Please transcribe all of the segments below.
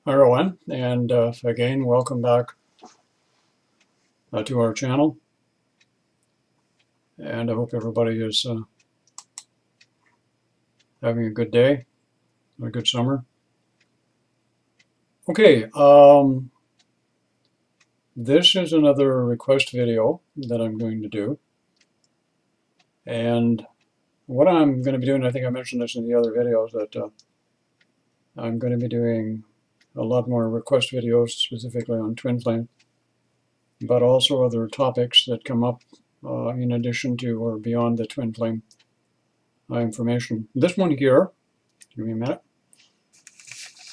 Hi everyone, and again, welcome back to our channel. And I hope everybody is having a good day, a good summer. Okay, this is another request video that I'm going to do. And what I'm going to be doing, I think I mentioned this in the other videos, that I'm going to be doing a lot more request videos specifically on twin flame, but also other topics that come up in addition to or beyond the twin flame information. This one here, give me a minute,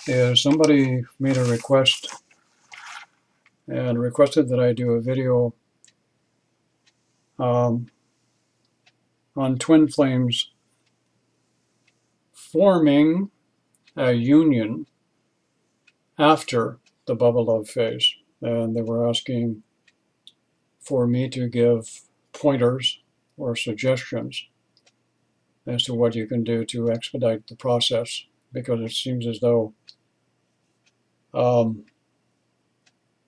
is somebody made a request and requested that I do a video um, on twin flames forming a union after the bubble love phase. And they were asking for me to give pointers or suggestions as to what you can do to expedite the process, because it seems as though a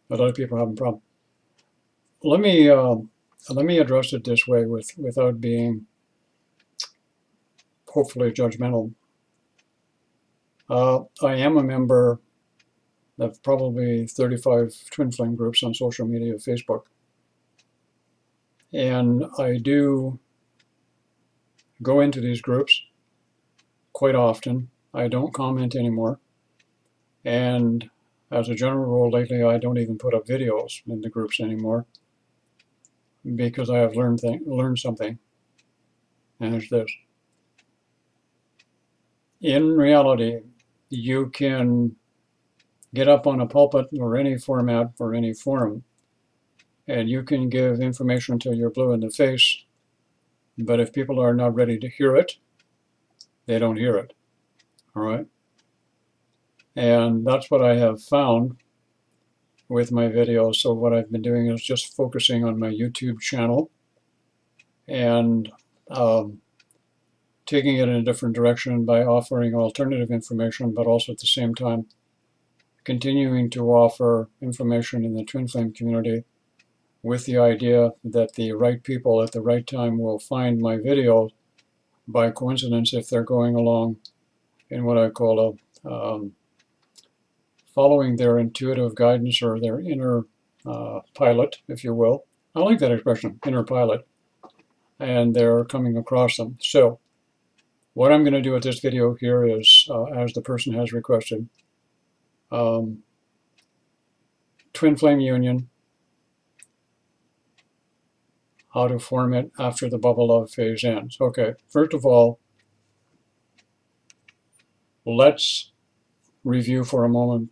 lot of people have a problem. Let me address it this way without being hopefully judgmental. I am a member of probably 35 twin flame groups on social media, Facebook. And I do go into these groups quite often. I don't comment anymore. And as a general rule, lately, I don't even put up videos in the groups anymore because I have learned something. And it's this. In reality, you can get up on a pulpit or any format or any forum, and you can give information till you're blue in the face, but if people are not ready to hear it, they don't hear it. All right? And that's what I have found with my videos. So what I've been doing is just focusing on my YouTube channel and taking it in a different direction by offering alternative information, but also at the same time continuing to offer information in the twin flame community, with the idea that the right people at the right time will find my video by coincidence if they're going along in what I call a following their intuitive guidance or their inner pilot, if you will. I like that expression, inner pilot, and they're coming across them. So what I'm going to do with this video here is, as the person has requested, twin flame union, how to form it after the bubble love phase ends. Okay, first of all, let's review for a moment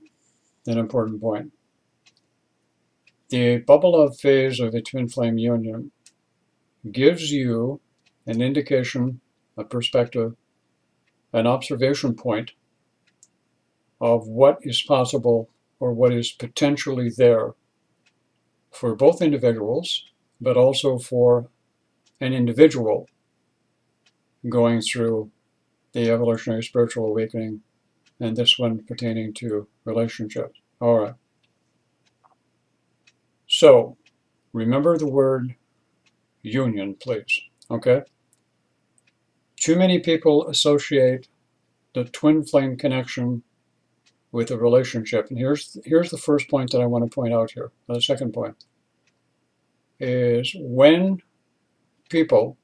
an important point. The bubble love phase of a twin flame union gives you an indication, a perspective, an observation point of what is possible or what is potentially there for both individuals, but also for an individual going through the evolutionary spiritual awakening, and this one pertaining to relationships. All right. So remember the word union, please. Okay? Too many people associate the twin flame connection with a relationship. And here's the first point that I want to point out here. The second point is when people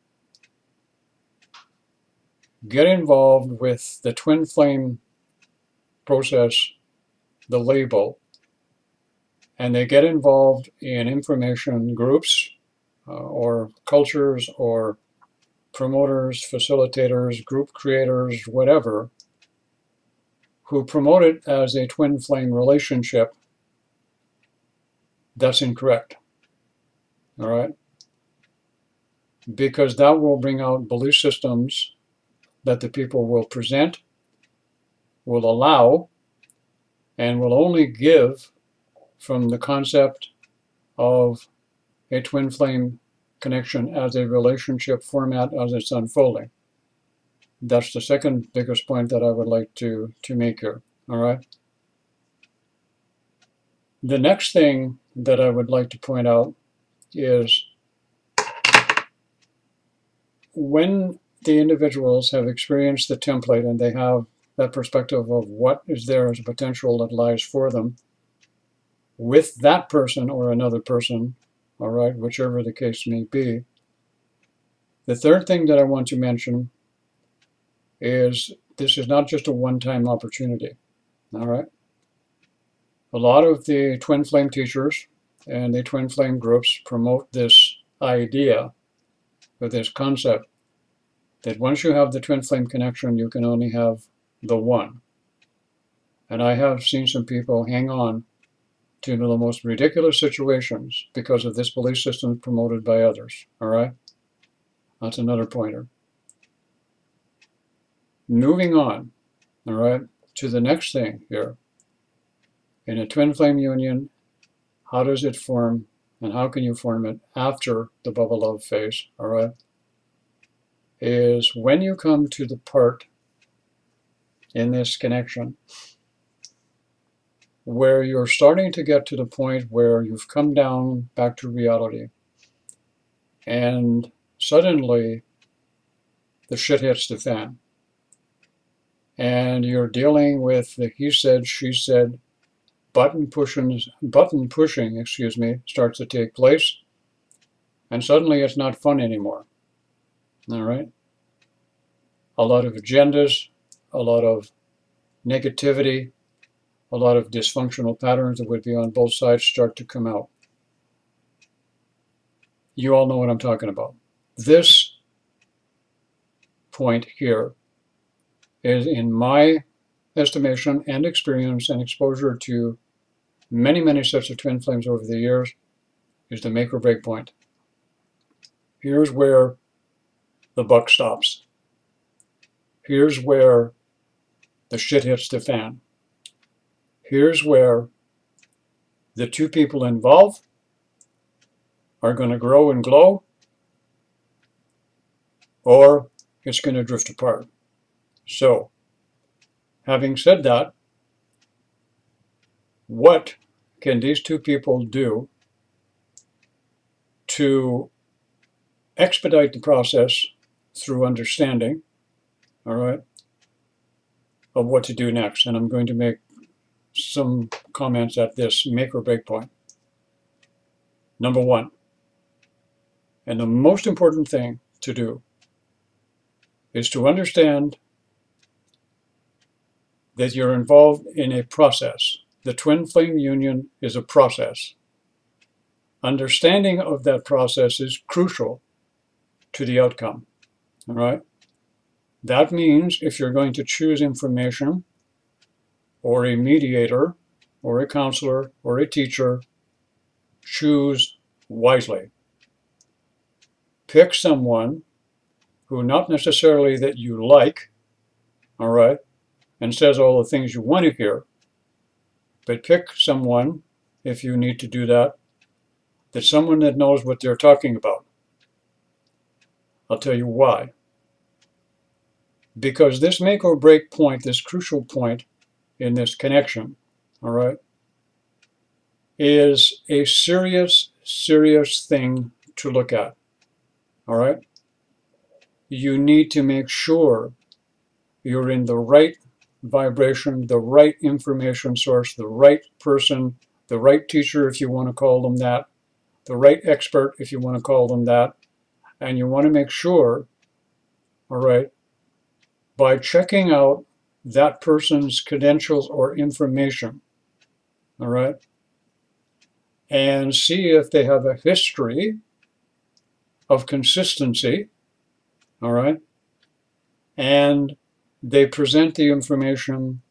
get involved with the twin flame process, the label, and they get involved in information groups or cultures or promoters, facilitators, group creators, whatever, who promote it as a twin flame relationship, that's incorrect. All right? Because that will bring out belief systems that the people will present, will allow, and will only give from the concept of a twin flame connection as a relationship format as it's unfolding. That's the second biggest point that I would like to make here. All right? The next thing that I would like to point out is when the individuals have experienced the template and they have that perspective of what is there as a potential that lies for them with that person or another person, all right, whichever the case may be. The third thing that I want to mention is this is not just a one-time opportunity, all right? A lot of the twin flame teachers and the twin flame groups promote this idea or this concept that once you have the twin flame connection, you can only have the one. And I have seen some people hang on to the most ridiculous situations because of this belief system promoted by others, all right? That's another pointer. Moving on, all right, to the next thing here. In a twin flame union, how does it form and how can you form it after the bubble love phase, all right, is when you come to the part in this connection where you're starting to get to the point where you've come down back to reality and suddenly the shit hits the fan and you're dealing with the he said, she said, button pushing, starts to take place, and suddenly it's not fun anymore. All right? A lot of agendas, a lot of negativity, a lot of dysfunctional patterns that would be on both sides start to come out. You all know what I'm talking about. This point here is, in my estimation and experience and exposure to many, many sets of twin flames over the years, is the make or break point. Here's where the buck stops. Here's where the shit hits the fan. Here's where the two people involved are going to grow and glow, or it's going to drift apart. So, having said that, what can these two people do to expedite the process through understanding, all right, of what to do next? And I'm going to make some comments at this make or break point. Number one, and the most important thing to do, is to understand that you're involved in a process. The twin flame union is a process. Understanding of that process is crucial to the outcome, all right? That means if you're going to choose information or a mediator or a counselor or a teacher, choose wisely. Pick someone who not necessarily that you like, all right, and says all the things you want to hear, but pick someone, if you need to do that, that's someone that knows what they're talking about. I'll tell you why. Because this make or break point, this crucial point in this connection, all right, is a serious, serious thing to look at, all right? You need to make sure you're in the right vibration, the right information source, the right person, the right teacher, if you want to call them that, the right expert, if you want to call them that, and you want to make sure, all right, by checking out that person's credentials or information, all right, and see if they have a history of consistency, all right, and they present the information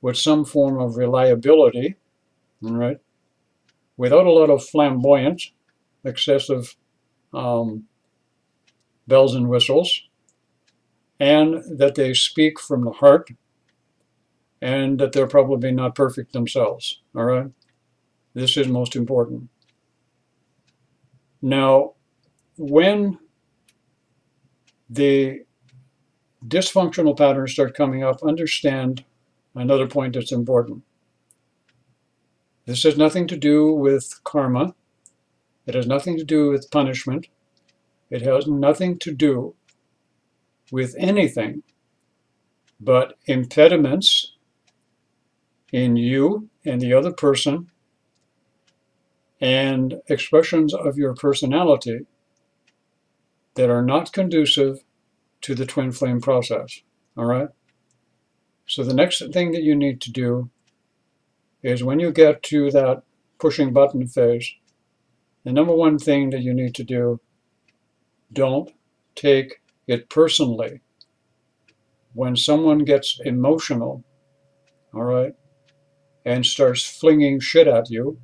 with some form of reliability, all right, without a lot of flamboyant, excessive bells and whistles, and that they speak from the heart, and that they're probably not perfect themselves, all right? This is most important. Now, when the dysfunctional patterns start coming up, understand another point that's important. This has nothing to do with karma. It has nothing to do with punishment. It has nothing to do with anything but impediments in you and the other person and expressions of your personality that are not conducive to the twin flame process. All right? So the next thing that you need to do is when you get to that pushing button phase, the number one thing that you need to do, don't take it personally. When someone gets emotional, all right, and starts flinging shit at you,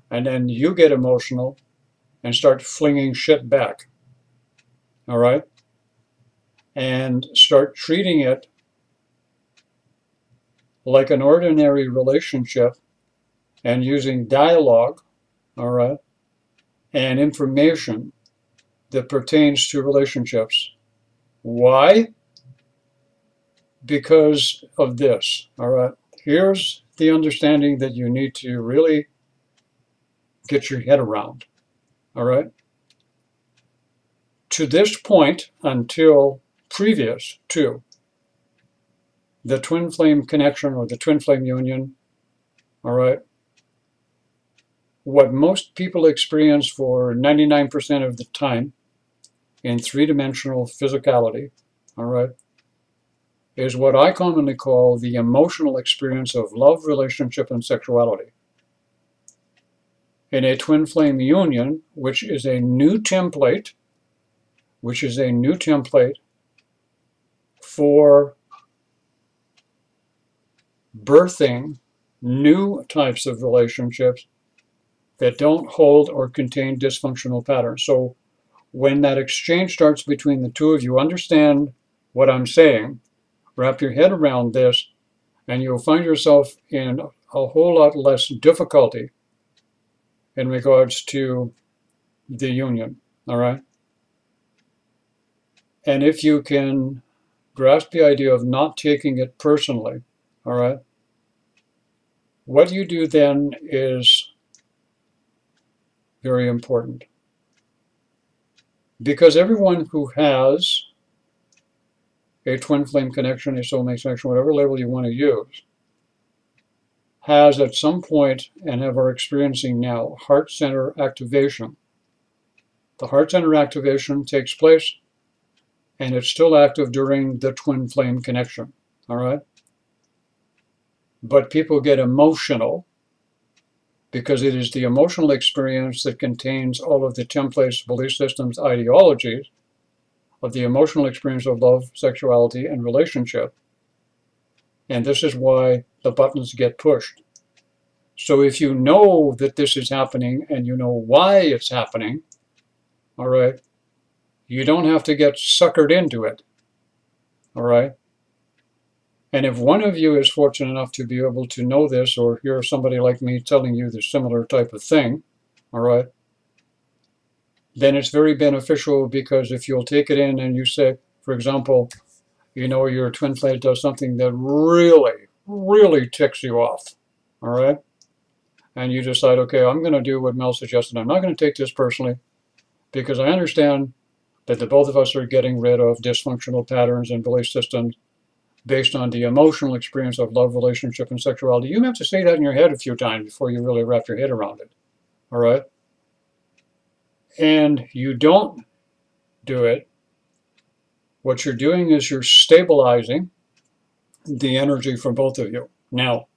and then you get emotional and start flinging shit back, all right, and start treating it like an ordinary relationship and using dialogue, all right, and information that pertains to relationships. Why? Because of this, all right? Here's the understanding that you need to really get your head around, all right? To this point, until previous to the twin flame connection or the twin flame union, all right, what most people experience for 99% of the time in three-dimensional physicality, all right, is what I commonly call the emotional experience of love, relationship, and sexuality. In a twin flame union, which is a new template for birthing new types of relationships that don't hold or contain dysfunctional patterns. So when that exchange starts between the two of you, understand what I'm saying, wrap your head around this, and you'll find yourself in a whole lot less difficulty in regards to the union, all right? And if you can grasp the idea of not taking it personally, all right, what you do then is very important. Because everyone who has a twin flame connection, a soulmate connection, whatever label you want to use, has at some point and are experiencing now heart center activation. The heart center activation takes place and it's still active during the twin flame connection, all right? But people get emotional because it is the emotional experience that contains all of the templates, belief systems, ideologies of the emotional experience of love, sexuality, and relationship. And this is why the buttons get pushed. So if you know that this is happening and you know why it's happening, all right, you don't have to get suckered into it, all right? And if one of you is fortunate enough to be able to know this or hear somebody like me telling you the similar type of thing, all right, then it's very beneficial because if you'll take it in and you say, for example, you know your twin flame does something that really, really ticks you off, all right? And you decide, okay, I'm going to do what Mel suggested. I'm not going to take this personally because I understand that the both of us are getting rid of dysfunctional patterns and belief systems based on the emotional experience of love, relationship, and sexuality. You have to say that in your head a few times before you really wrap your head around it, all right? And you don't do it. What you're doing is you're stabilizing the energy for both of you. Now,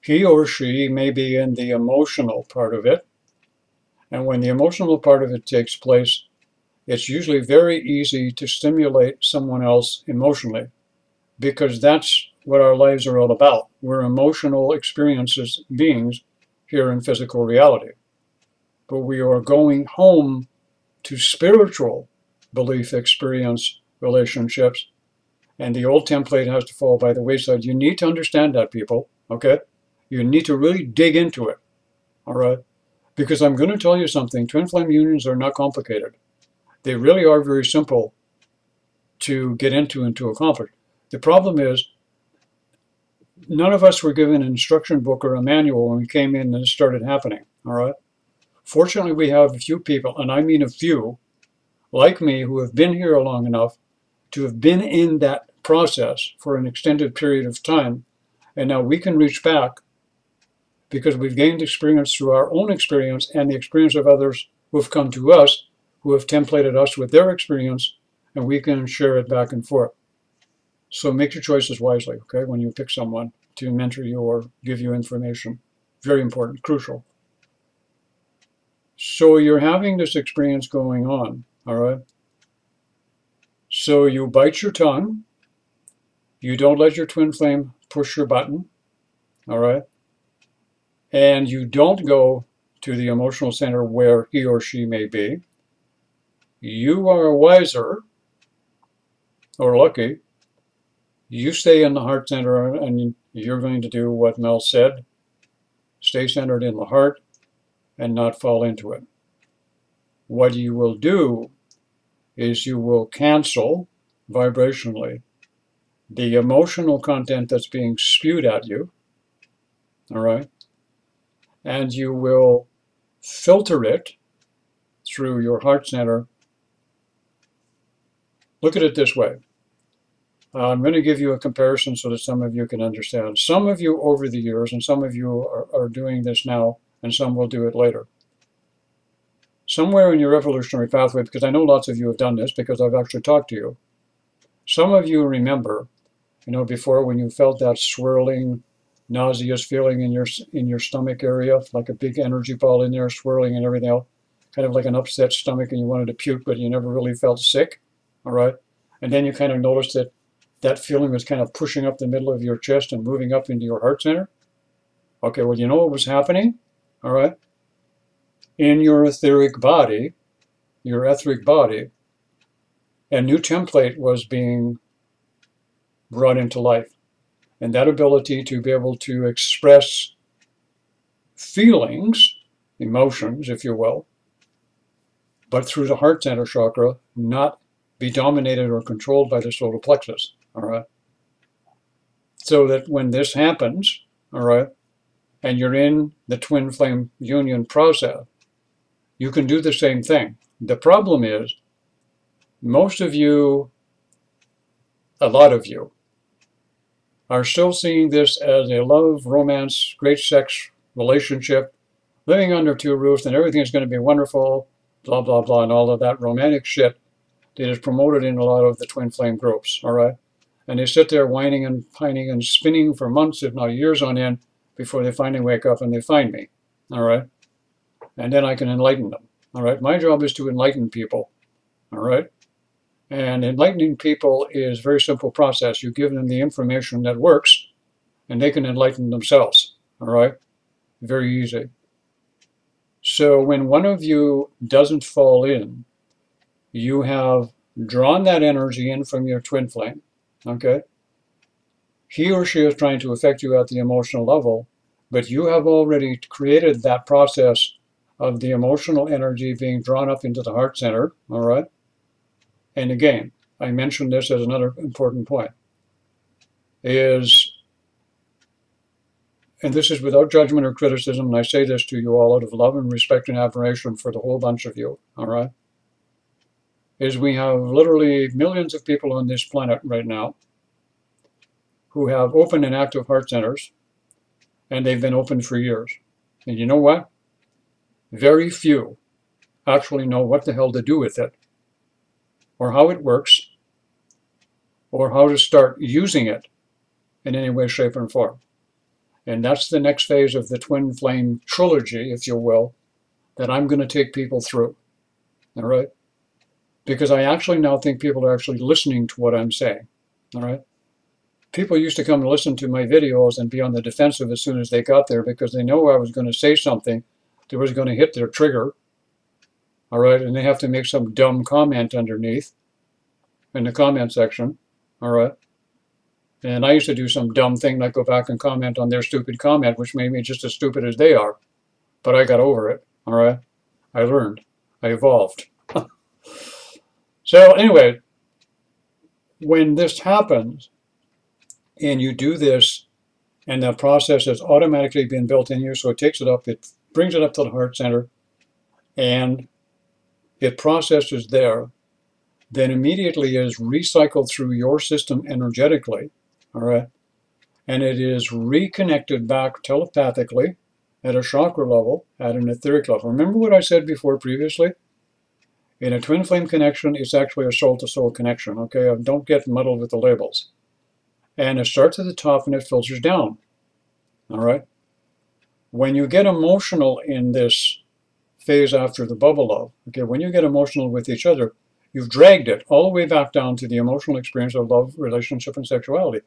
he or she may be in the emotional part of it, and when the emotional part of it takes place, it's usually very easy to stimulate someone else emotionally because that's what our lives are all about. We're emotional experiences beings here in physical reality. But we are going home to spiritual belief, experience, relationships, and the old template has to fall by the wayside. You need to understand that, people, okay? You need to really dig into it, all right? Because I'm going to tell you something, twin flame unions are not complicated. They really are very simple to get into and to accomplish. The problem is None of us were given an instruction book or a manual when we came in and it started happening, all right? Fortunately, we have a few people, and I mean a few, like me, who have been here long enough to have been in that process for an extended period of time. And now we can reach back because we've gained experience through our own experience and the experience of others who have come to us, who have templated us with their experience, and we can share it back and forth. So make your choices wisely, okay, when you pick someone to mentor you or give you information. Very important, crucial. So you're having this experience going on, all right? So you bite your tongue. You don't let your twin flame push your button, all right? And you don't go to the emotional center where he or she may be. You are wiser or lucky. You stay in the heart center and you're going to do what Mel said. Stay centered in the heart and not fall into it. What you will do is you will cancel vibrationally the emotional content that's being spewed at you, all right? And you will filter it through your heart center. Look at it this way. I'm going to give you a comparison so that some of you can understand. Some of you over the years, and some of you are doing this now, and some will do it later. Somewhere in your evolutionary pathway, because I know lots of you have done this because I've actually talked to you, some of you remember, before when you felt that swirling, nauseous feeling in your stomach area, like a big energy ball in there swirling and everything else, kind of like an upset stomach and you wanted to puke, but you never really felt sick, all right? And then you kind of noticed that that feeling was kind of pushing up the middle of your chest and moving up into your heart center. Okay, well, you know what was happening, all right? In your etheric body, a new template was being brought into life. And that ability to be able to express feelings, emotions, if you will, but through the heart center chakra, not be dominated or controlled by the solar plexus, all right? So that when this happens, all right, and you're in the twin flame union process, you can do the same thing. The problem is, most of you, a lot of you, are still seeing this as a love, romance, great sex relationship, living under two roofs, and everything is going to be wonderful, blah, blah, blah, and all of that romantic shit that is promoted in a lot of the twin flame groups, all right? And they sit there whining and pining and spinning for months, if not years on end, before they finally wake up and they find me, all right? And then I can enlighten them, all right? My job is to enlighten people, all right? And enlightening people is a very simple process. You give them the information that works, and they can enlighten themselves, all right? Very easy. So when one of you doesn't fall in, you have drawn that energy in from your twin flame, okay? He or she is trying to affect you at the emotional level, but you have already created that process of the emotional energy being drawn up into the heart center, all right? And again, I mentioned this as another important point, and this is without judgment or criticism, and I say this to you all out of love and respect and admiration for the whole bunch of you, all right, is we have literally millions of people on this planet right now who have open and active heart centers, and they've been open for years. And you know what? Very few actually know what the hell to do with it, or how it works, or how to start using it in any way, shape, or form. And that's the next phase of the twin flame trilogy, if you will, that I'm going to take people through, all right? Because I actually now think people are actually listening to what I'm saying, all right? People used to come and listen to my videos and be on the defensive as soon as they got there because they know I was going to say something that was going to hit their trigger, all right? And they have to make some dumb comment underneath in the comment section, all right? And I used to do some dumb thing like go back and comment on their stupid comment, which made me just as stupid as they are. But I got over it, all right? I learned. I evolved. So anyway, when this happens, and you do this and that process has automatically been built in you. So it takes it up, it brings it up to the heart center, and it processes there, then immediately is recycled through your system energetically, all right? And it is reconnected back telepathically at a chakra level, at an etheric level. Remember what I said before previously? In a twin flame connection, it's actually a soul-to-soul connection, okay? Don't get muddled with the labels. And it starts at the top and it filters down, all right? When you get emotional in this phase after the bubble love, okay, when you get emotional with each other, you've dragged it all the way back down to the emotional experience of love, relationship, and sexuality.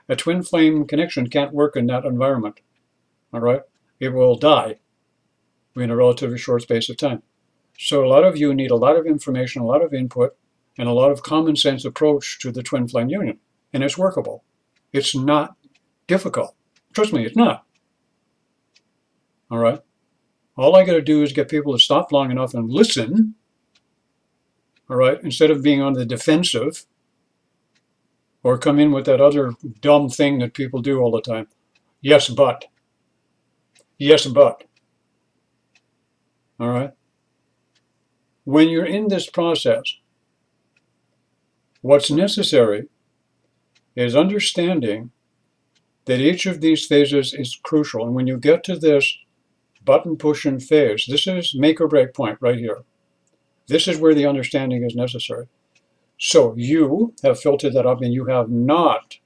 A twin flame connection can't work in that environment, all right? It will die in a relatively short space of time. So a lot of you need a lot of information, a lot of input, and a lot of common sense approach to the twin flame union. And it's workable. It's not difficult. Trust me, it's not. All right? All I got to do is get people to stop long enough and listen, all right, instead of being on the defensive or come in with that other dumb thing that people do all the time. Yes, but. Yes, but. All right? When you're in this process, what's necessary is understanding that each of these phases is crucial. And when you get to this button pushing phase, this is make or break point right here. This is where the understanding is necessary. So you have filtered that up and you have not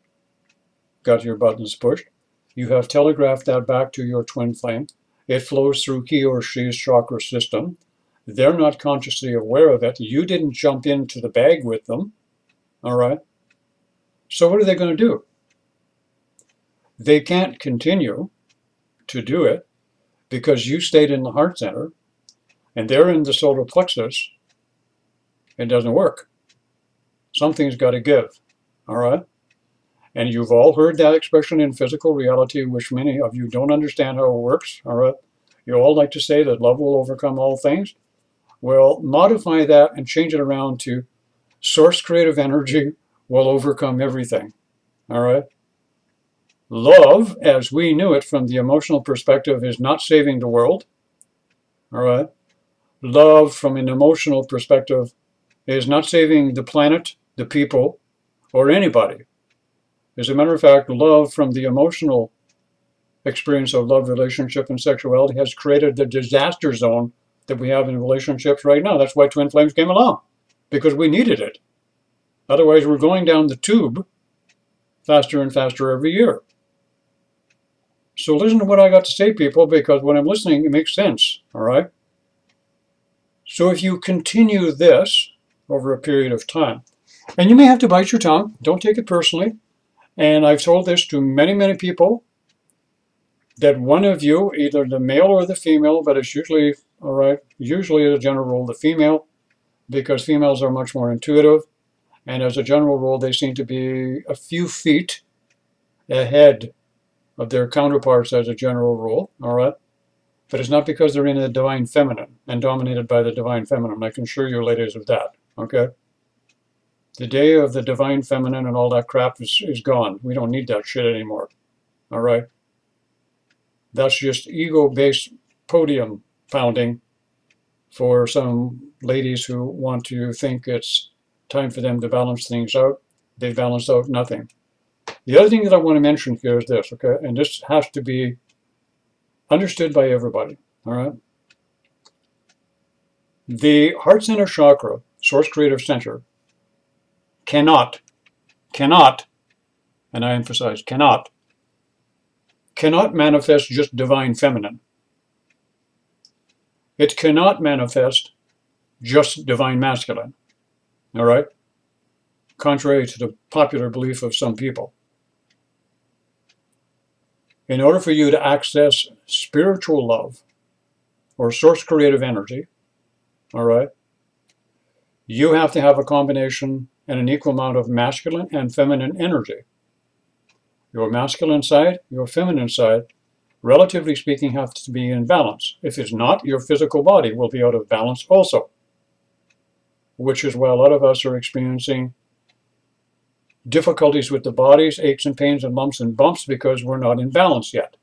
got your buttons pushed. You have telegraphed that back to your twin flame. It flows through he or she's chakra system. They're not consciously aware of it. You didn't jump into the bag with them. All right? So what are they going to do? They can't continue to do it because you stayed in the heart center and they're in the solar plexus. It doesn't work. Something's got to give. All right? And you've all heard that expression in physical reality, which many of you don't understand how it works. All right? You all like to say that love will overcome all things. Well, modify that and change it around to source creative energy will overcome everything. All right? Love, as we knew it from the emotional perspective, is not saving the world. All right? Love, from an emotional perspective, is not saving the planet, the people, or anybody. As a matter of fact, love, from the emotional experience of love, relationship, and sexuality, has created the disaster zone that we have in relationships right now. That's why twin flames came along, because we needed it. Otherwise, we're going down the tube faster and faster every year. So listen to what I got to say, people, because when I'm listening, it makes sense, all right? So if you continue this over a period of time, and you may have to bite your tongue, don't take it personally, and I've told this to many, many people, that one of you, either the male or the female, but it's usually, all right, usually as a general rule, the female, because females are much more intuitive, and as a general rule, they seem to be a few feet ahead of their counterparts as a general rule, all right? But it's not because they're in the divine feminine and dominated by the divine feminine. I can assure you, ladies, of that, okay? The day of the divine feminine and all that crap is gone. We don't need that shit anymore, all right? That's just ego-based podium pounding for some ladies who want to think it's time for them to balance things out. They've balanced out nothing. The other thing that I want to mention here is this, okay? And this has to be understood by everybody, all right? The heart center chakra, source creative center, cannot, and I emphasize cannot manifest just divine feminine. It cannot manifest just divine masculine, all right? Contrary to the popular belief of some people. In order for you to access spiritual love or source creative energy, all right, you have to have a combination and an equal amount of masculine and feminine energy. Your masculine side, your feminine side, relatively speaking, have to be in balance. If it's not, your physical body will be out of balance also, which is why a lot of us are experiencing difficulties with the bodies, aches and pains and lumps and bumps because we're not in balance yet.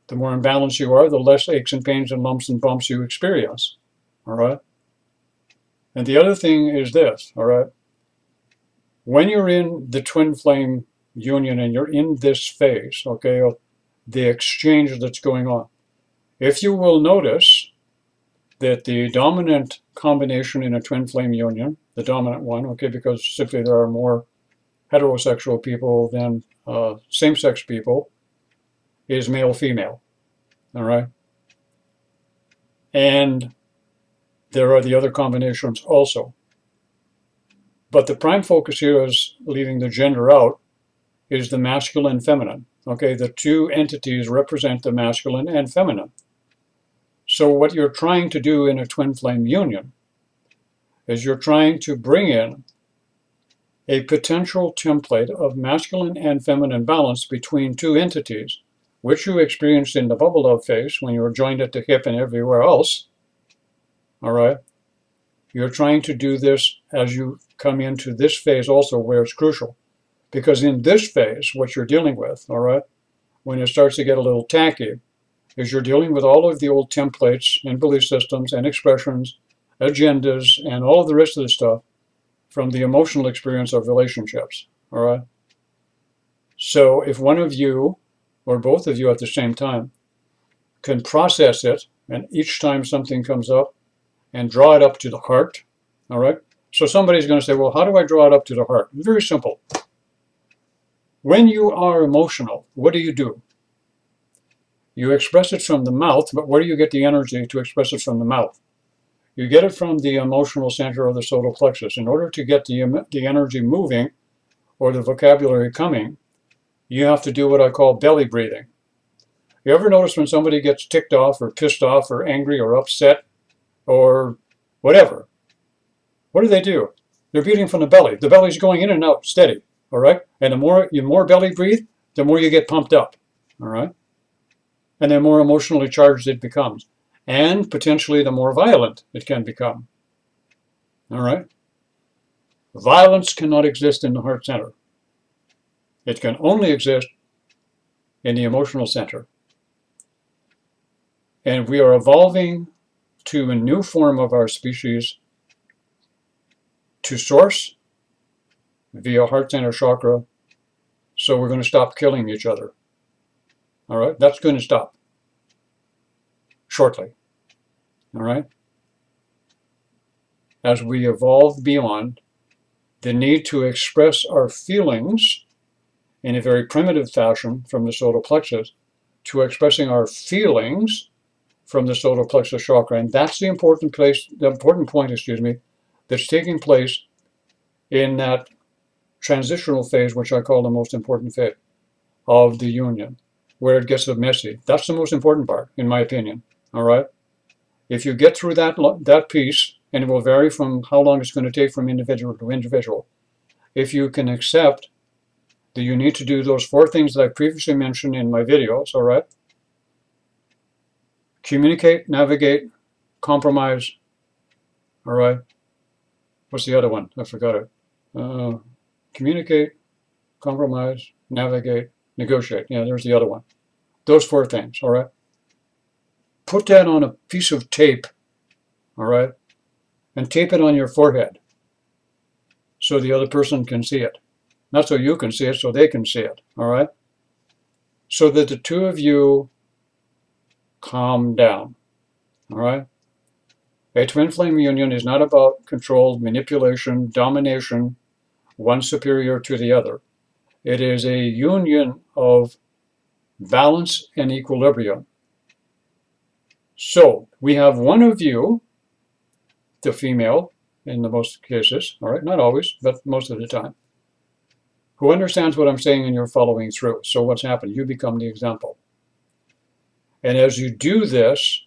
The more in balance you are, the less aches and pains and lumps and bumps you experience. All right? And the other thing is this, all right? When you're in the twin flame union and you're in this phase, okay, of the exchange that's going on, if you will notice that the dominant combination in a twin flame union, the dominant one, okay, because simply there are more heterosexual people than same-sex people, is male-female, all right? And there are the other combinations also. But the prime focus here is, leaving the gender out, is the masculine and feminine. Okay, the two entities represent the masculine and feminine. So what you're trying to do in a twin flame union is you're trying to bring in a potential template of masculine and feminine balance between two entities, which you experienced in the bubble love phase when you were joined at the hip and everywhere else. All right. You're trying to do this as you come into this phase also, where it's crucial. Because in this phase, what you're dealing with, all right, when it starts to get a little tacky, is you're dealing with all of the old templates and belief systems and expressions, agendas, and all of the rest of the stuff from the emotional experience of relationships, all right? So if one of you, or both of you at the same time, can process it, and each time something comes up, and draw it up to the heart, all right? So somebody's going to say, well, how do I draw it up to the heart? Very simple. When you are emotional, what do? You express it from the mouth, but where do you get the energy to express it from the mouth? You get it from the emotional center of the solar plexus. In order to get the energy moving, or the vocabulary coming, you have to do what I call belly breathing. You ever notice when somebody gets ticked off or pissed off or angry or upset or whatever, what do? They're breathing from the belly. The belly's going in and out steady, all right? And the more belly breathe, the more you get pumped up, all right? And the more emotionally charged it becomes. And potentially the more violent it can become, all right? Violence cannot exist in the heart center. It can only exist in the emotional center. And we are evolving to a new form of our species to source via heart center chakra. So we're going to stop killing each other. All right, that's going to stop shortly. All right, as we evolve beyond the need to express our feelings in a very primitive fashion from the solar plexus to expressing our feelings from the solar plexus chakra. And that's the important point, that's taking place in that transitional phase, which I call the most important phase of the union, where it gets messy. That's the most important part, in my opinion. All right. If you get through that piece, and it will vary from how long it's going to take from individual to individual, if you can accept that you need to do those 4 things that I previously mentioned in my videos, all right? Communicate, navigate, compromise, all right? What's the other one? I forgot it. Communicate, compromise, navigate, negotiate. Yeah, there's the other one. Those 4 things, all right? Put that on a piece of tape, all right? And tape it on your forehead so the other person can see it. Not so you can see it, so they can see it, all right? So that the two of you calm down, all right? A twin flame union is not about control, manipulation, domination, one superior to the other. It is a union of balance and equilibrium. So we have one of you, the female, in the most cases, all right, not always, but most of the time, who understands what I'm saying and you're following through. So what's happened? You become the example. And as you do this,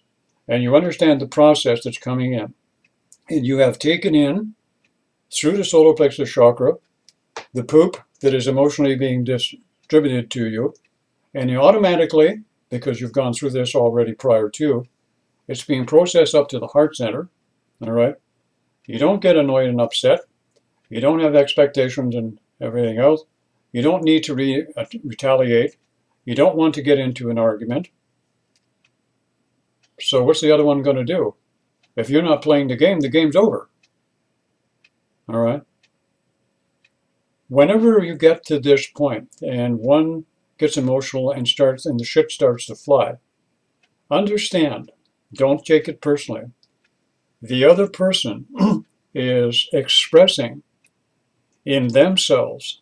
and you understand the process that's coming in, and you have taken in, through the solar plexus chakra, the poop that is emotionally being distributed to you, and you automatically, because you've gone through this already prior to, it's being processed up to the heart center, all right? You don't get annoyed and upset. You don't have expectations everything else. You don't need to retaliate. You don't want to get into an argument. So what's the other one going to do? If you're not playing the game's over. All right? Whenever you get to this point and one gets emotional and the shit starts to fly, understand, don't take it personally. The other person is expressing in themselves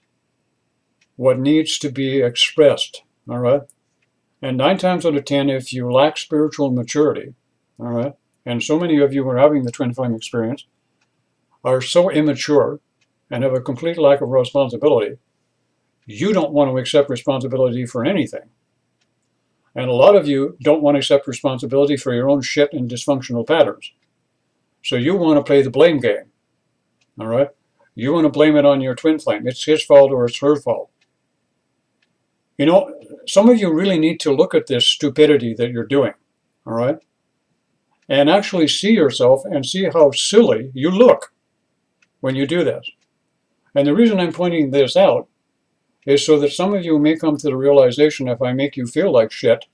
what needs to be expressed, all right? And 9 times out of 10, if you lack spiritual maturity, all right, and so many of you who are having the twin flame experience are so immature and have a complete lack of responsibility, you don't want to accept responsibility for anything. And a lot of you don't want to accept responsibility for your own shit and dysfunctional patterns. So you want to play the blame game, all right? You want to blame it on your twin flame. It's his fault or it's her fault. You know, some of you really need to look at this stupidity that you're doing, all right? And actually see yourself and see how silly you look when you do this. And the reason I'm pointing this out is so that some of you may come to the realization, if I make you feel like shit,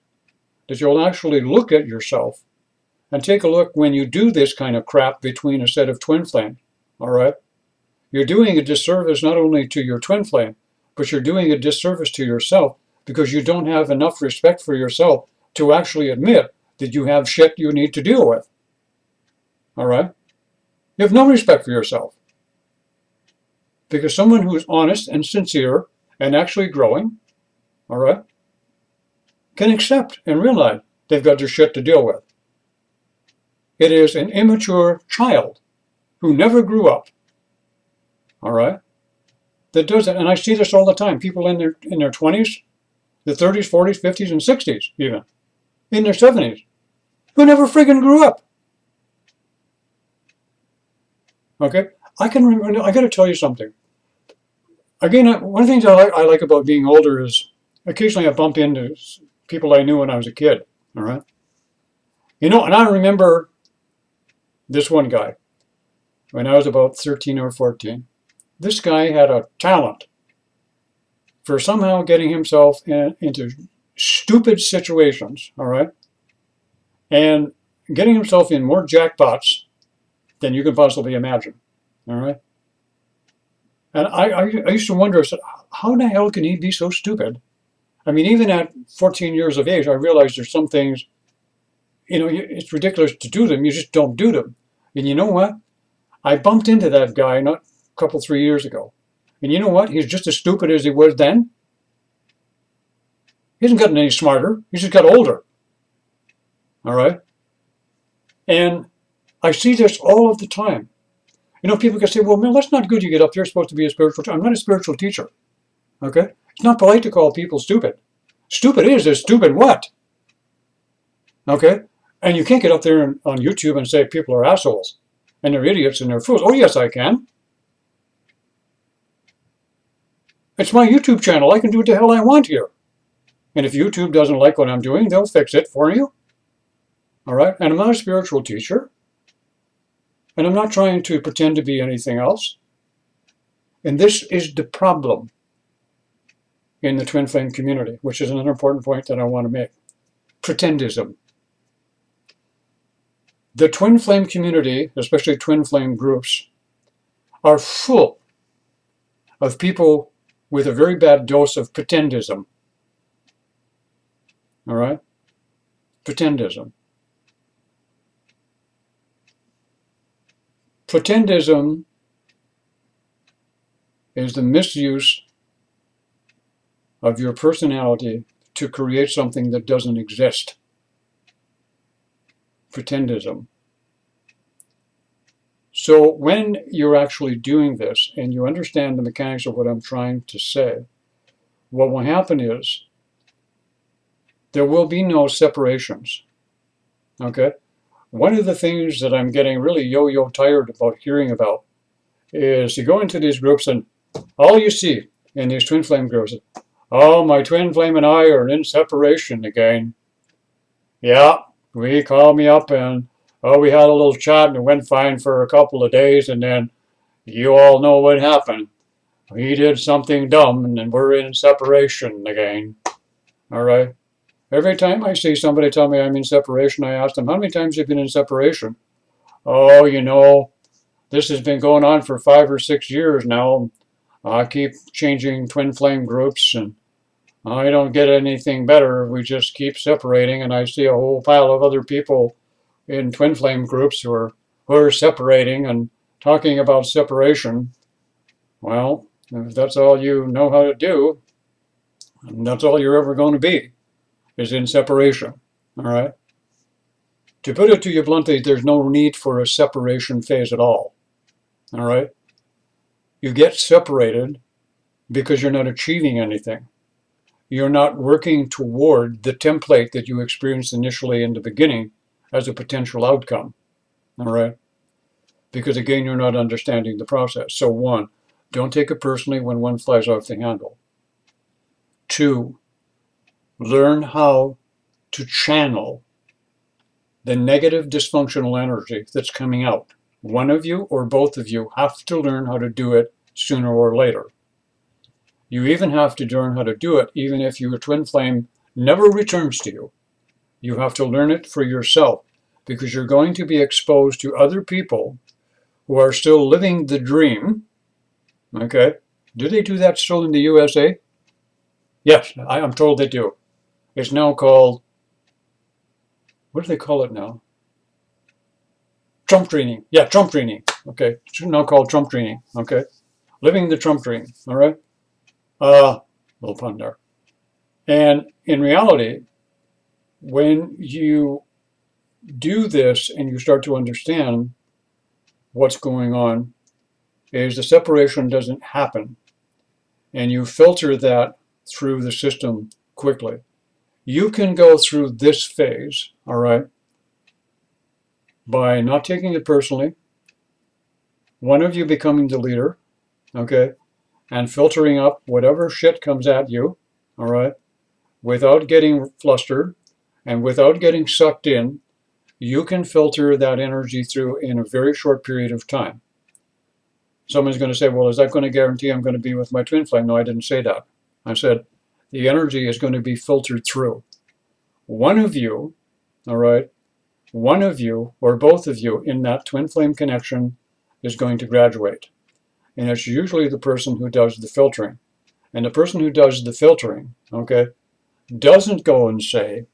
that you'll actually look at yourself and take a look when you do this kind of crap between a set of twin flames, all right? You're doing a disservice not only to your twin flame, but you're doing a disservice to yourself because you don't have enough respect for yourself to actually admit that you have shit you need to deal with, all right? You have no respect for yourself. Because someone who's honest and sincere and actually growing, all right, can accept and realize they've got their shit to deal with. It is an immature child who never grew up, all right, that does it. And I see this all the time. People in their 20s, the 30s, 40s, 50s, and 60s even, in their 70s, who never friggin' grew up. Okay? I got to tell you something. Again, one of the things I like about being older is occasionally I bump into people I knew when I was a kid, all right? You know, and I remember this one guy when I was about 13 or 14. This guy had a talent for somehow getting himself into stupid situations, all right? And getting himself in more jackpots than you can possibly imagine, all right? And I used to wonder, I said, how the hell can he be so stupid? I mean, even at 14 years of age, I realized there's some things, you know, it's ridiculous to do them. You just don't do them. And you know what? I bumped into that guy not a couple, 3 years ago. And you know what? He's just as stupid as he was then. He hasn't gotten any smarter. He's just got older. All right? And I see this all of the time. You know, people can say, well, man, that's not good you get up there. You're supposed to be a spiritual teacher. I'm not a spiritual teacher. Okay? It's not polite to call people stupid. Stupid is stupid what? Okay? And you can't get up there on YouTube and say people are assholes and they're idiots and they're fools. Oh, yes, I can. It's my YouTube channel. I can do what the hell I want here. And if YouTube doesn't like what I'm doing, they'll fix it for you. All right? And I'm not a spiritual teacher. And I'm not trying to pretend to be anything else. And this is the problem in the twin flame community, which is another important point that I want to make. Pretendism. The twin flame community, especially twin flame groups, are full of people with a very bad dose of pretendism. All right? Pretendism. Pretendism is the misuse of your personality to create something that doesn't exist. Pretendism. So when you're actually doing this and you understand the mechanics of what I'm trying to say, what will happen is there will be no separations. Okay? One of the things that I'm getting really yo-yo tired about hearing about is you go into these groups and all you see in these twin flame groups is, oh, my twin flame and I are in separation again. Yeah, we called me up and, oh, we had a little chat and it went fine for a couple of days and then you all know what happened. he did something dumb and then we're in separation again. All right. Every time I see somebody tell me I'm in separation, I ask them, how many times have you been in separation? Oh, this has been going on for 5 or 6 years now. I keep changing twin flame groups and I don't get anything better. We just keep separating, and I see a whole pile of other people in twin flame groups who are separating and talking about separation. Well, if that's all you know how to do, that's all you're ever going to be, is in separation. All right? To put it to you bluntly, there's no need for a separation phase at all. All right? You get separated because you're not achieving anything. You're not working toward the template that you experienced initially in the beginning as a potential outcome. All right? Because again, you're not understanding the process. So 1, don't take it personally when one flies off the handle. 2, learn how to channel the negative dysfunctional energy that's coming out. One of you or both of you have to learn how to do it sooner or later. You even have to learn how to do it even if your twin flame never returns to you. You have to learn it for yourself because you're going to be exposed to other people who are still living the dream. Okay? Do they do that still in the USA? Yes, I'm told they do. It's now called, what do they call it now? Trump training. Yeah, Trump training. Okay. It's now called Trump training. Okay. Living the Trump dream. All right. Little pun there. And in reality, when you do this and you start to understand what's going on, is the separation doesn't happen. And you filter that through the system quickly. You can go through this phase, all right, by not taking it personally, one of you becoming the leader, okay, and filtering up whatever shit comes at you, all right, without getting flustered and without getting sucked in. You can filter that energy through in a very short period of time. Someone's going to say, well, is that going to guarantee I'm going to be with my twin flame? No, I didn't say that. I said the energy is going to be filtered through. One of you, all right, one of you or both of you in that twin flame connection is going to graduate. And it's usually the person who does the filtering. And the person who does the filtering, okay, doesn't go and say,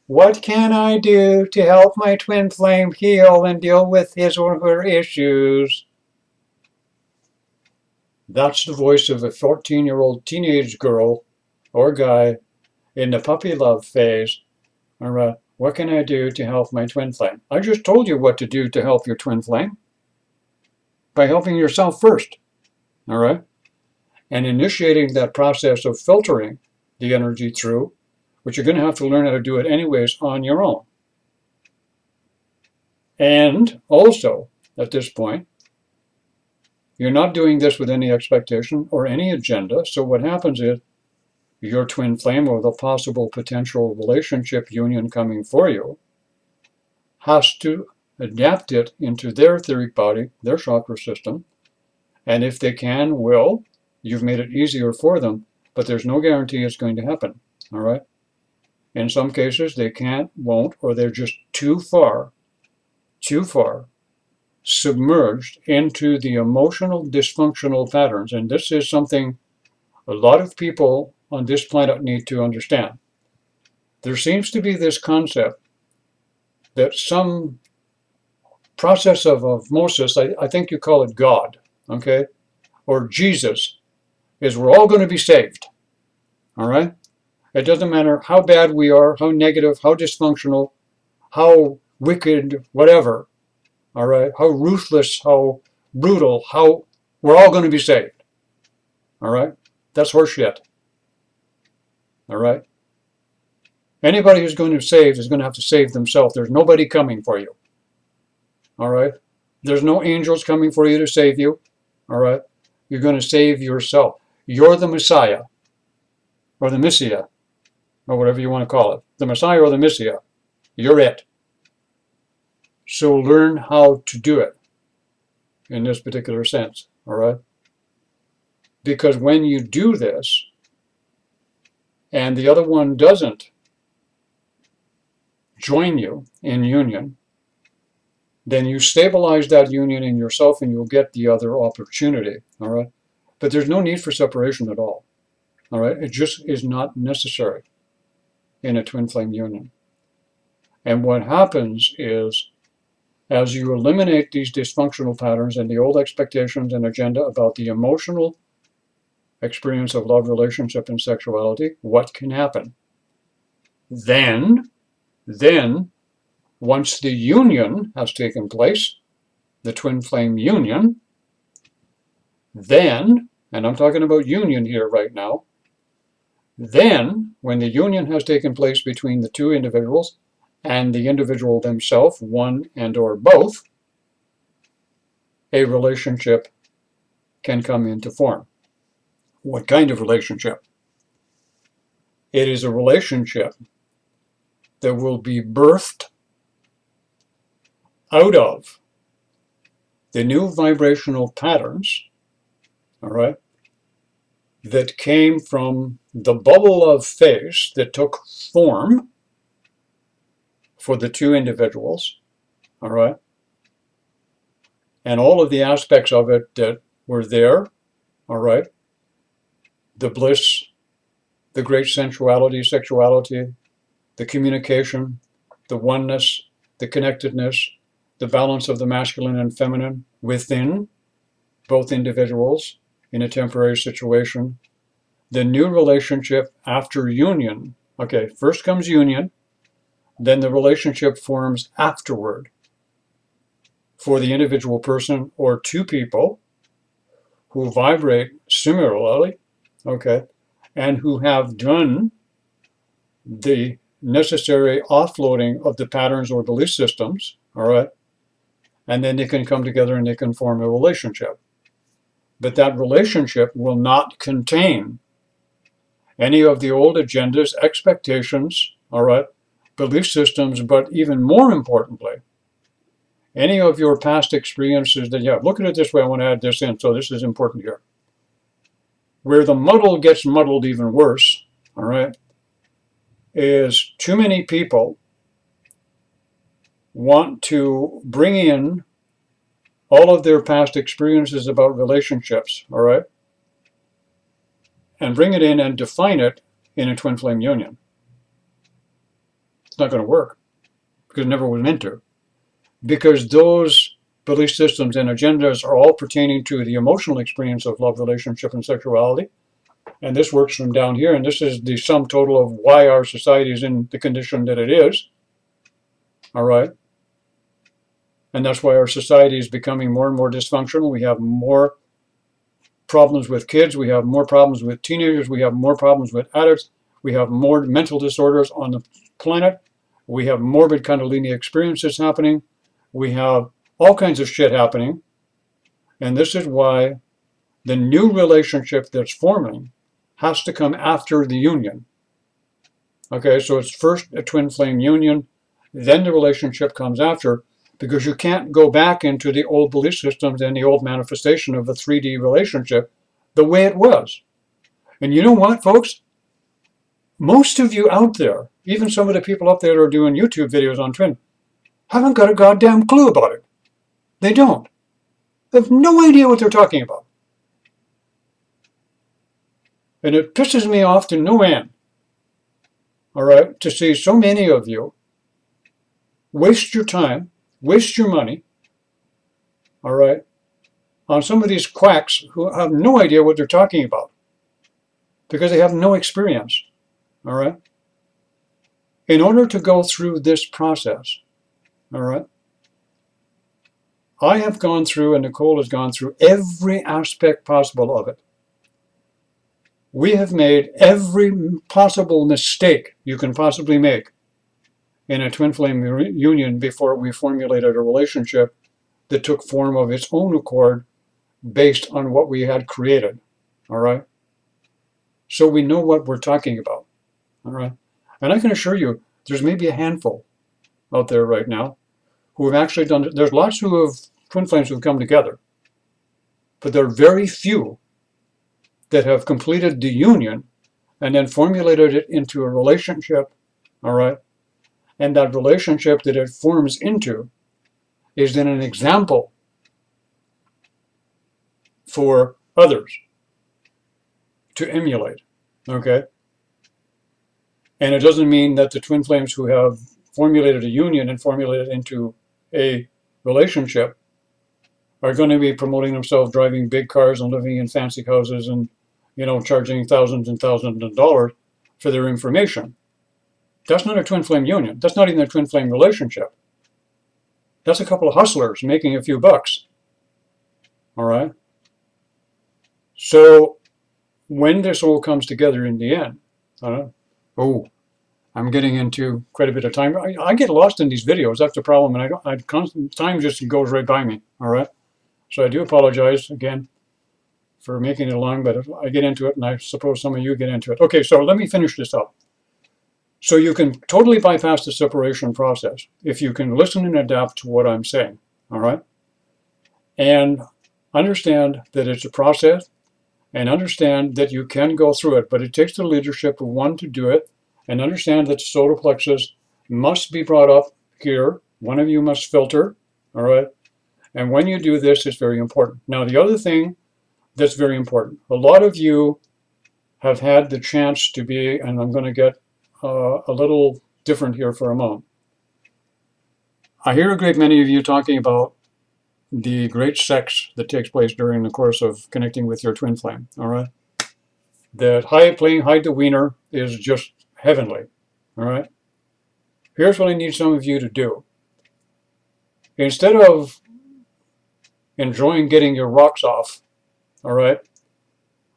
what can I do to help my twin flame heal and deal with his or her issues? That's the voice of a 14-year-old teenage girl or guy in the puppy love phase. All right, what can I do to help my twin flame? I just told you what to do to help your twin flame. By helping yourself first. All right? And initiating that process of filtering the energy through, which you're going to have to learn how to do it anyways on your own. And also, at this point, you're not doing this with any expectation or any agenda. So what happens is your twin flame or the possible potential relationship union coming for you has to adapt it into their etheric body, their chakra system. And if they can, will, you've made it easier for them, but there's no guarantee it's going to happen. All right? In some cases, they can't, won't, or they're just too far submerged into the emotional dysfunctional patterns. And this is something a lot of people on this planet need to understand. There seems to be this concept that some process of osmosis, I think you call it God, okay, or Jesus, is we're all going to be saved. All right? It doesn't matter how bad we are, how negative, how dysfunctional, how wicked, whatever. All right? How ruthless, how brutal, how we're all going to be saved. All right? That's horseshit. All right? Anybody who's going to save is going to have to save themselves. There's nobody coming for you. All right? There's no angels coming for you to save you. All right? You're going to save yourself. You're the Messiah, or the Messiah, or whatever you want to call it. The Messiah or the Messiah. You're it. So learn how to do it in this particular sense. All right? Because when you do this, and the other one doesn't join you in union, then you stabilize that union in yourself and you'll get the other opportunity, all right? But there's no need for separation at all, right? It just is not necessary in a twin flame union. And what happens is, as you eliminate these dysfunctional patterns and the old expectations and agenda about the emotional experience of love, relationship, and sexuality, what can happen? Then, once the union has taken place, the twin flame union, then, and I'm talking about union here right now, then, when the union has taken place between the two individuals and the individual themselves, one and or both, a relationship can come into form. What kind of relationship? It is a relationship that will be birthed out of the new vibrational patterns, all right, that came from the bubble of phase that took form for the two individuals, all right, and all of the aspects of it that were there, all right, the bliss, the great sensuality, sexuality, the communication, the oneness, the connectedness, the balance of the masculine and feminine within both individuals in a temporary situation. The new relationship after union. Okay, first comes union, then the relationship forms afterward for the individual person or two people who vibrate similarly, okay, and who have done the necessary offloading of the patterns or belief systems, all right, and then they can come together and they can form a relationship. But that relationship will not contain any of the old agendas, expectations, all right, belief systems, but even more importantly, any of your past experiences that you have. Look at it this way, I want to add this in, so this is important here. Where the muddle gets muddled even worse, all right, is too many people want to bring in all of their past experiences about relationships, all right, and bring it in and define it in a twin flame union. It's not going to work because it never was meant to. Because those belief systems and agendas are all pertaining to the emotional experience of love, relationship, and sexuality. And this works from down here, and this is the sum total of why our society is in the condition that it is. All right? And that's why our society is becoming more and more dysfunctional. We have more problems with kids. We have more problems with teenagers. We have more problems with adults. We have more mental disorders on the planet. We have morbid Kundalini experiences happening. We have all kinds of shit happening. And this is why the new relationship that's forming has to come after the union. Okay, so it's first a twin flame union, then the relationship comes after, because you can't go back into the old belief systems and the old manifestation of the 3D relationship the way it was. And you know what, folks? Most of you out there, even some of the people up there that are doing YouTube videos on twin, haven't got a goddamn clue about it. They don't. They have no idea what they're talking about. And it pisses me off to no end, all right, to see so many of you waste your time, waste your money, all right, on some of these quacks who have no idea what they're talking about because they have no experience, all right? In order to go through this process, all right, I have gone through, and Nicole has gone through every aspect possible of it. We have made every possible mistake you can possibly make in a twin flame union before we formulated a relationship that took form of its own accord based on what we had created, all right? So we know what we're talking about, all right? And I can assure you, there's maybe a handful out there right now who have actually done it. There's lots who have twin flames who have come together, but there are very few that have completed the union and then formulated it into a relationship, all right? And that relationship that it forms into is then an example for others to emulate, okay? And it doesn't mean that the twin flames who have formulated a union and formulated into a relationship are going to be promoting themselves, driving big cars and living in fancy houses and, you know, charging thousands and thousands of dollars for their information. That's not a twin flame union. That's not even a twin flame relationship. That's a couple of hustlers making a few bucks. All right? So when this all comes together in the end, I'm getting into quite a bit of time. I get lost in these videos. That's the problem, and time just goes right by me. All right? So I do apologize again for making it long, but I get into it, and I suppose some of you get into it. Okay, so let me finish this up. So you can totally bypass the separation process if you can listen and adapt to what I'm saying, all right? And understand that it's a process, and understand that you can go through it, but it takes the leadership of one to do it, and understand that the solar plexus must be brought up here. One of you must filter, all right? And when you do this, it's very important. Now, the other thing that's very important, a lot of you have had the chance to be, and I'm going to get a little different here for a moment. I hear a great many of you talking about the great sex that takes place during the course of connecting with your twin flame, all right? That playing hide the wiener is just heavenly, all right? Here's what I need some of you to do. Instead of enjoying getting your rocks off, all right,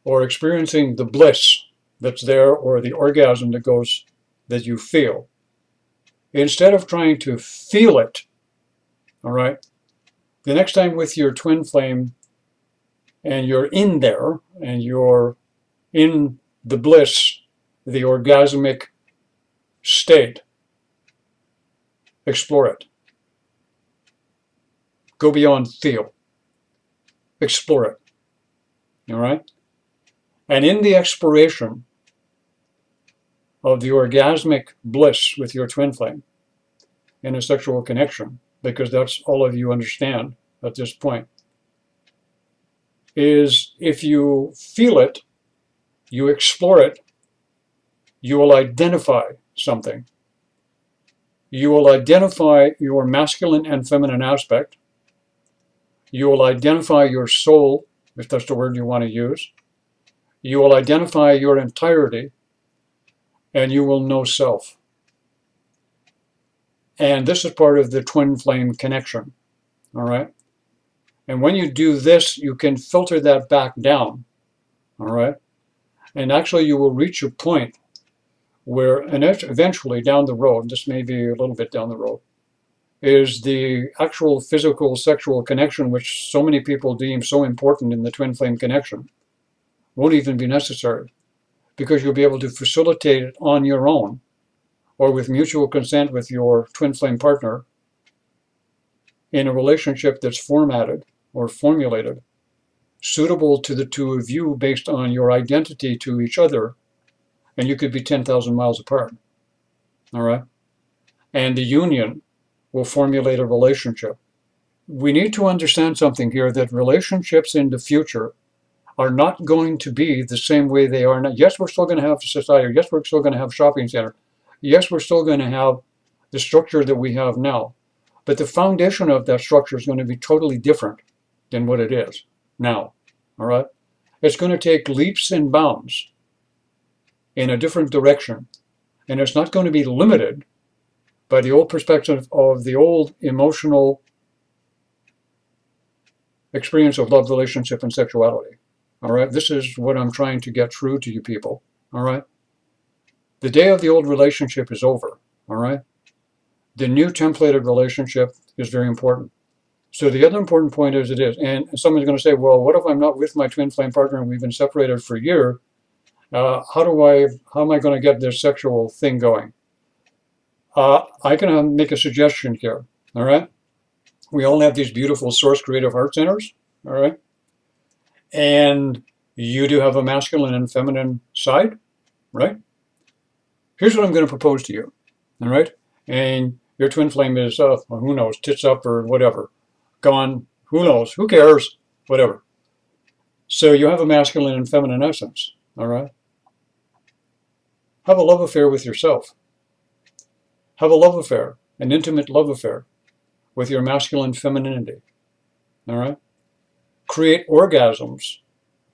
or experiencing the bliss that's there or the orgasm that you feel, instead of trying to feel it, all right, the next time with your twin flame and you're in there and you're in the bliss, the orgasmic state, explore it. Go beyond feel. Explore it. All right? And in the exploration of the orgasmic bliss with your twin flame in a sexual connection, because that's all of you understand at this point, is if you feel it, you explore it, you will identify something. You will identify your masculine and feminine aspect. You will identify your soul, if that's the word you want to use. You will identify your entirety, and you will know self. And this is part of the twin flame connection, all right? And when you do this, you can filter that back down, all right? And actually you will reach a point where, and eventually down the road, this may be a little bit down the road, is the actual physical sexual connection, which so many people deem so important in the twin flame connection, won't even be necessary, because you'll be able to facilitate it on your own or with mutual consent with your twin flame partner in a relationship that's formatted or formulated, suitable to the two of you based on your identity to each other, and you could be 10,000 miles apart, all right? And the union will formulate a relationship. We need to understand something here, that relationships in the future are not going to be the same way they are now. Yes, we're still going to have society. Yes, we're still going to have shopping center. Yes, we're still going to have the structure that we have now. But the foundation of that structure is going to be totally different than what it is now, all right? It's going to take leaps and bounds in a different direction. And it's not going to be limited by the old perspective of the old emotional experience of love, relationship, and sexuality. All right, this is what I'm trying to get through to you people. All right, the day of the old relationship is over. All right, the new templated relationship is very important. So the other important point is and someone's going to say, well, what if I'm not with my twin flame partner and we've been separated for a year? How am I going to get this sexual thing going? I can make a suggestion here. All right, we all have these beautiful source creative heart centers. All right. And You do have a masculine and feminine side, right? Here's what I'm going to propose to you, all right? And your twin flame is, well, who knows, tits up or whatever, gone, who knows, who cares, whatever. So you have a masculine and feminine essence, all right? Have a love affair with yourself. Have a love affair, an intimate love affair with your masculine femininity, all right? Create orgasms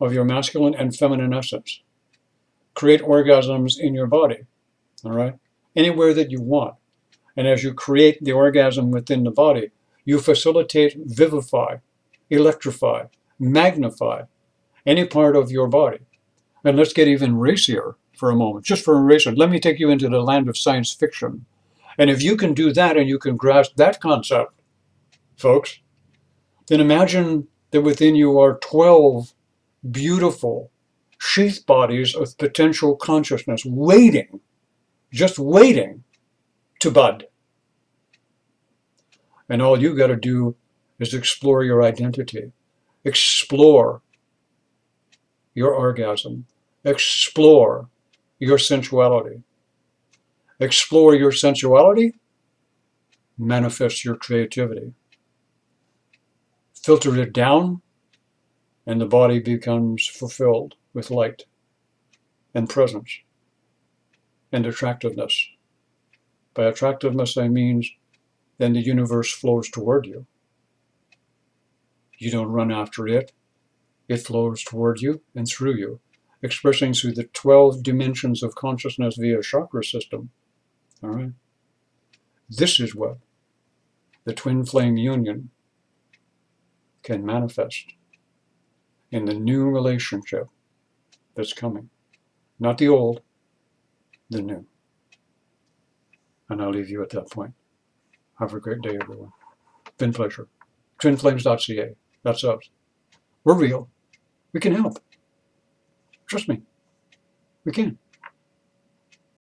of your masculine and feminine essence. Create orgasms in your body, all right? Anywhere that you want. And as you create the orgasm within the body, you facilitate, vivify, electrify, magnify any part of your body. And let's get even racier for a moment, just for a racer. Let me take you into the land of science fiction. And if you can do that and you can grasp that concept, folks, then imagine that within you are 12 beautiful sheath bodies of potential consciousness waiting, just waiting to bud. And all you got to do is explore your identity, explore your orgasm, explore your sensuality. Explore your sensuality, manifest your creativity. Filter it down, and the body becomes fulfilled with light and presence and attractiveness. By attractiveness, I mean then the universe flows toward you. You don't run after it. It flows toward you and through you, expressing through the 12 dimensions of consciousness via chakra system. All right? This is what the twin flame union can manifest in the new relationship that's coming. Not the old, the new. And I'll leave you at that point. Have a great day, everyone. Been a pleasure. Twinflames.ca. That's us. We're real. We can help. Trust me. We can.